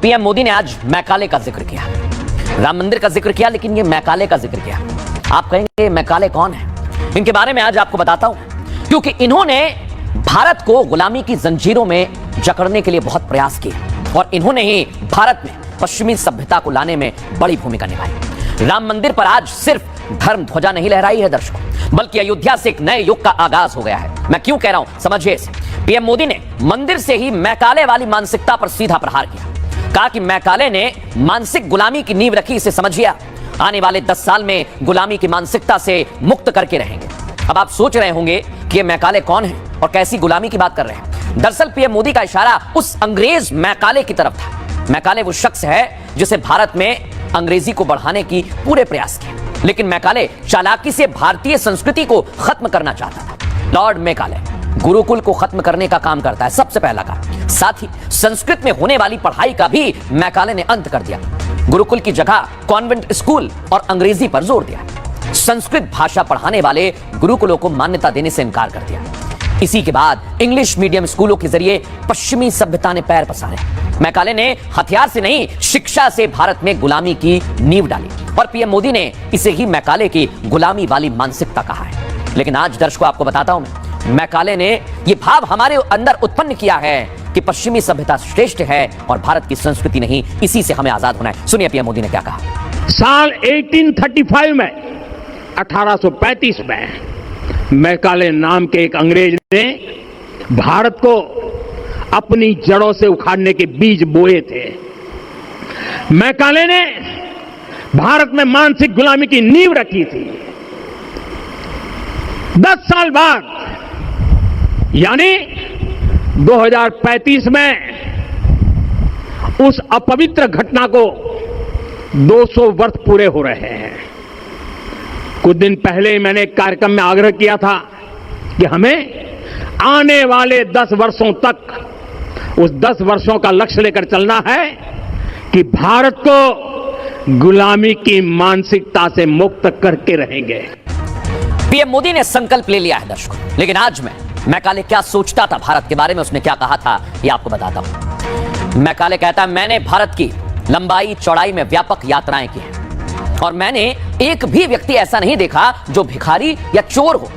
PM Modi ने आज Macaulay का जिक्र किया, राम मंदिर का जिक्र किया, लेकिन ये मैकाले का जिक्र किया। आप कहेंगे मैकाले कौन है? इनके बारे में आज आपको बताता हूं, क्योंकि इन्होंने भारत को गुलामी की जंजीरों में जकड़ने के लिए बहुत प्रयास किए और इन्होंने ही भारत में पश्चिमी सभ्यता को लाने में बड़ी भूमिका निभाई। राम मंदिर पर आज सिर्फ धर्म ध्वजा नहीं लहराई है दर्शकों, बल्कि अयोध्या से एक नए युग का आगाज हो गया है। मैं क्यों कह रहा हूं, समझिए इसे। पीएम मोदी ने मंदिर से ही मैकाले वाली मानसिकता पर सीधा प्रहार किया। कहा कि मैकाले ने मानसिक गुलामी की नींव रखी, इसे समझिए। आने वाले 10 साल में गुलामी की मानसिकता से मुक्त करके रहेंगे। अब आप सोच रहे होंगे कि ये मैकाले कौन है और कैसी गुलामी की बात कर रहे हैं। दरअसल पीएम मोदी का इशारा उस अंग्रेज मैकाले की तरफ था। मैकाले वो शख्स है जिसे भारत में अंग्रेजी को बढ़ाने की पूरे प्रयास किए, लेकिन मैकाले चालाकी से भारतीय संस्कृति को खत्म करना चाहता था। लॉर्ड मैकाले गुरुकुल को खत्म करने का काम करता है, सबसे पहला काम। साथ ही संस्कृत में होने वाली पढ़ाई का भी मैकाले ने अंत कर दिया। गुरुकुल की जगह कॉन्वेंट स्कूल और अंग्रेजी पर जोर दिया। संस्कृत भाषा पढ़ाने वाले गुरुकुलों को मान्यता देने से इनकार कर दिया। इसी के बाद इंग्लिश मीडियम स्कूलों के जरिए पश्चिमी सभ्यता ने पैर पसारे। मैकाले ने हथियार से नहीं, शिक्षा से भारत में गुलामी की नींव डाली और पीएम मोदी ने इसे ही मैकाले की गुलामी वाली मानसिकता कहा है। लेकिन आज दर्शकों आपको बताता हूं मैं, मैकाले ने यह भाव हमारे अंदर उत्पन्न किया है कि पश्चिमी सभ्यता श्रेष्ठ है और भारत की संस्कृति नहीं, इसी से हमें आजाद होना है। सुनिए पीएम मोदी ने क्या कहा। साल 1835 में 1835 में मैकाले नाम के एक अंग्रेज ने भारत को अपनी जड़ों से उखाड़ने के बीज बोए थे। मैकाले ने भारत में मानसिक गुलामी की नींव रखी थी। 10 साल बाद यानी 2035 में उस अपवित्र घटना को 200 वर्ष पूरे हो रहे हैं। कुछ दिन पहले मैंने एक कार्यक्रम में आग्रह किया था कि हमें आने वाले 10 वर्षों तक उस 10 वर्षों का लक्ष्य लेकर चलना है कि भारत को गुलामी की मानसिकता से मुक्त करके रहेंगे। पीएम मोदी ने संकल्प ले लिया है दर्शकों, लेकिन आज मैकाले क्या सोचता था भारत के बारे में, उसने क्या कहा था, यह आपको बताता हूं। मैकाले कहता है, मैंने भारत की लंबाई चौड़ाई में व्यापक यात्राएं की हैं और मैंने एक भी व्यक्ति ऐसा नहीं देखा जो भिखारी या चोर हो।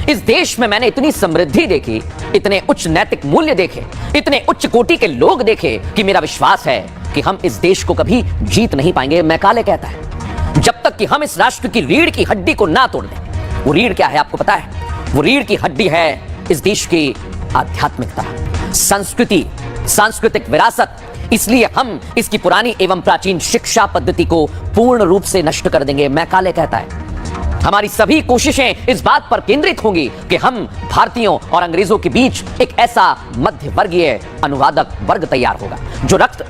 इस देश में मैंने इतनी समृद्धि देखी, इतने उच्च नैतिक मूल्य देखे, इतने उच्च कोटि के लोग देखे कि मेरा विश्वास है कि हम इस देश को कभी जीत नहीं पाएंगे। मैकाले कहता है, जब तक कि हम इस राष्ट्र की रीढ़ की हड्डी को ना तोड़ दें। वो रीढ़ क्या है आपको पता है? वो रीढ़ की हड्डी है इस देश की आध्यात्मिकता, संस्कृति, सांस्कृतिक विरासत। इसलिए हम इसकी पुरानी एवं प्राचीन शिक्षा पद्धति को पूर्ण रूप से नष्ट कर देंगे। मैकाले कहता है, हमारी सभी कोशिशें इस बात पर केंद्रित होंगी कि हम भारतीयों और अंग्रेजों के बीच एक ऐसा मध्य वर्गीय अनुवादक वर्ग तैयार होगा जो रक्त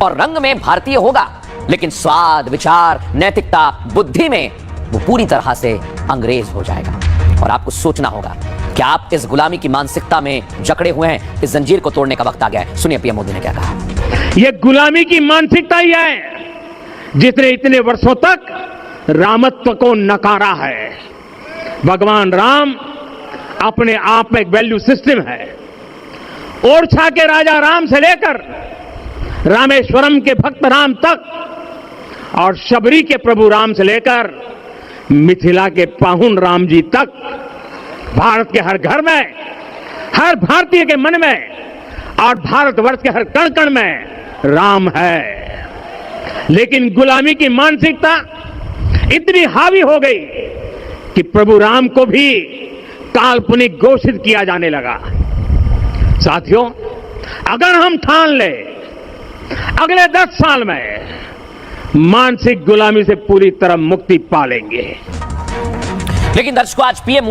और रंग में भारतीय होगा, लेकिन स्वाद, विचार, नैतिकता, बुद्धि में वो पूरी तरह से अंग्रेज हो जाएगा। और आपको सोचना होगा कि आप इस गुलामी की मानसिकता में जकड़े हुए हैं। इस जंजीर को तोड़ने का वक्त आ गया है। सुनिए पीएम मोदी ने क्या कहा। यह गुलामी की मानसिकता ही है जिसने इतने वर्षों तक रामत्व को नकारा है। भगवान राम अपने आप में एक वैल्यू सिस्टम है। ओरछा के राजा राम से लेकर रामेश्वरम के भक्त राम तक और शबरी के प्रभु राम से लेकर मिथिला के पाहुन राम जी तक, भारत के हर घर में, हर भारतीय के मन में और भारतवर्ष के हर कण कण में राम है। लेकिन गुलामी की मानसिकता इतनी हावी हो गई कि प्रभु राम को भी काल्पनिक घोषित किया जाने लगा। साथियों, अगर हम ठान ले अगले 10 साल में मानसिक गुलामी से पूरी तरह मुक्ति पा लेंगे। लेकिन दर्शकों आज पीएम